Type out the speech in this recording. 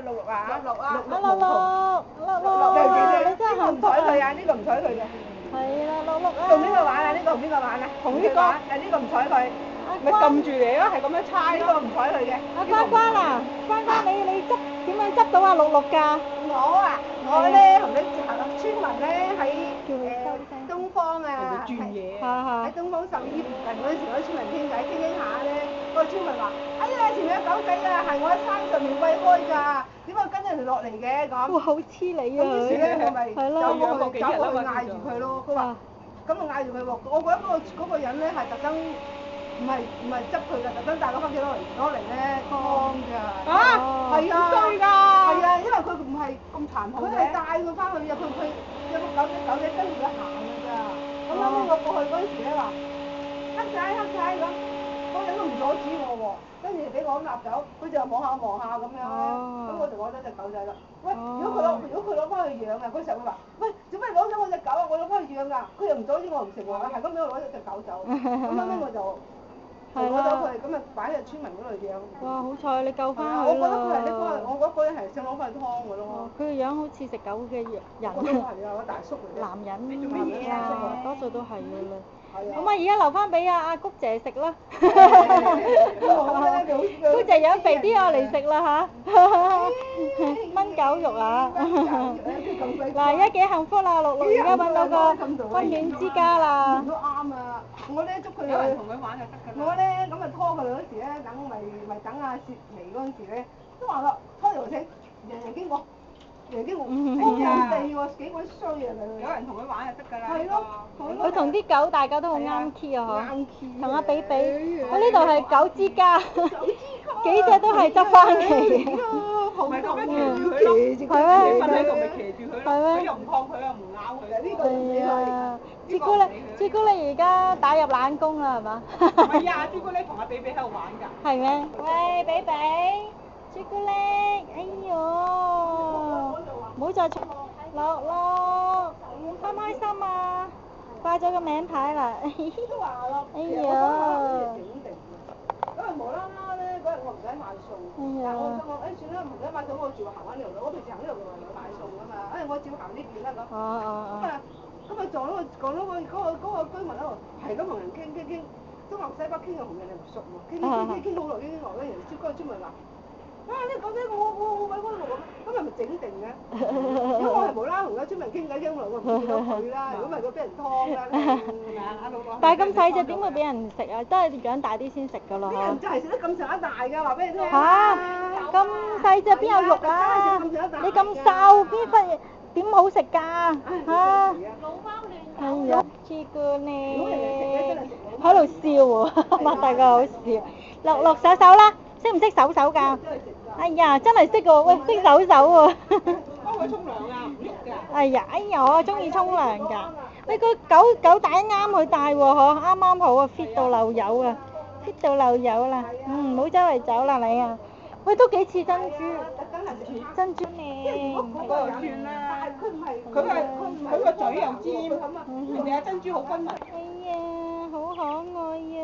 六六啊，六啊，六六，你真係幸福啊！呢個唔睬佢嘅。係啦，六六啊！同邊個玩啊？呢個同邊個玩啊？同呢個，但呢個唔睬佢，咪撳住你咯，係咁樣猜咯，唔睬佢嘅。阿關關啊，關關你執點樣執到啊六六㗎？我咧同啲村民咧喺東方啊，轉嘢喺東方獸醫附近嗰陣時，嗰啲村民傾偈傾下咧，個村民話：哎呀，前面有狗仔啊，係我喺山上面餵開㗎，點解跟人哋落嚟嘅咁？哇，好黐你啊！咁於是咧，我咪係咯，走過去嗌住佢咯。佢話：咁啊嗌住佢喎，我覺得嗰個人咧係特登。唔係執佢㗎，特登帶佢翻屋企攞嚟咧劏㗎。係啊，衰㗎。係啊，因為佢唔係咁殘酷嘅。佢係帶佢翻去佢有個狗仔跟住佢行㗎咋。咁後尾我過去嗰陣時咧話黑仔咁，嗰人都唔阻止我喎，跟住俾我咁揦走，佢就望下咁樣咧，咁我就攞咗隻狗仔啦。喂，如果佢攞翻去養啊，佢成日會話：喂，做咩攞咗我隻狗啊？我攞翻去養㗎。佢又唔阻止我唔食喎，係咁俾我攞咗隻狗走。咁後尾我就。攞咗佢，咁咪擺喺村民嗰度養。哇！好彩你救翻佢我覺得佢係呢個，我覺得嗰人係想攞翻去劏㗎咯。佢個樣好似食狗嘅人。我覺得係啊，大叔嚟嘅。男人啊，多數都係㗎啦。係啊。咁啊，而家留翻俾阿谷姐食啦。谷姐養肥啲我嚟食啦嚇。炆狗肉啊！嗱，而家幾幸福啦，六六而家揾到個溫暖之家啦。都啱啊！我咧捉佢。有人同佢玩就得㗎啦。我咧咁啊拖佢嗰時咧，等阿雪嚟嗰陣時咧，都話啦，拖條繩，人人經過，拖人哋喎，幾鬼衰啊佢！有人同佢玩就得㗎啦。係咯。佢同啲狗大家都好啱 key 啊嗬。啱 key。同阿比比，我呢度係狗之家，幾隻都係執翻嚟嘅。唔係咁樣騎住佢咯，你瞓喺度咪騎住佢咯，佢又唔抗佢又唔咬佢，呢個唔理佢。朱古力而家打入冷宮啦係嘛？係啊，朱古力同阿比比喺度玩㗎。係咩？喂，比比，朱古力，哎呦，唔好再落咯，開唔開心啊？掛咗個名牌啦，哎呀！因為無啦啦咧，嗰日我唔使買餸，但係我心諗算啦，唔使買餸，我照行翻呢條路，我平時行呢條路嚟買餸㗎嘛，我照行呢邊啦咁。咁啊撞到個居民喺度，係咁同人傾，東南西北傾又同人哋唔熟喎，傾好耐，人哋嗰個村民話：啊呢狗仔我餵開路咁，咁係咪整定嘅？如果我係無啦啦同個村民傾偈傾落，我唔見到佢啦，如果唔係佢俾人劏啦。但係咁細隻點會俾人食啊？都係養大啲先食㗎咯。啲人就係食得咁上下大㗎，話俾你聽。嚇！咁細隻邊有肉啊？你咁瘦邊忽點好食㗎？嚇！係啊，朱古力喺度笑喎，擘大個口笑。落手啦，識唔識手㗎？哎呀，真係識喎，喂，識手喎。幫佢沖涼啊，唔喐㗎。哎呀，我中意沖涼㗎。你個狗帶啱佢戴喎，嗬，啱啱好啊 ，fit 到漏油啊 ，fit 到漏油啦。唔好周圍走啦你啊。喂，都幾似珍珠呢。嗰個轉啦，佢個嘴又尖，人哋阿珍珠好均勻。哎呀，好可愛啊！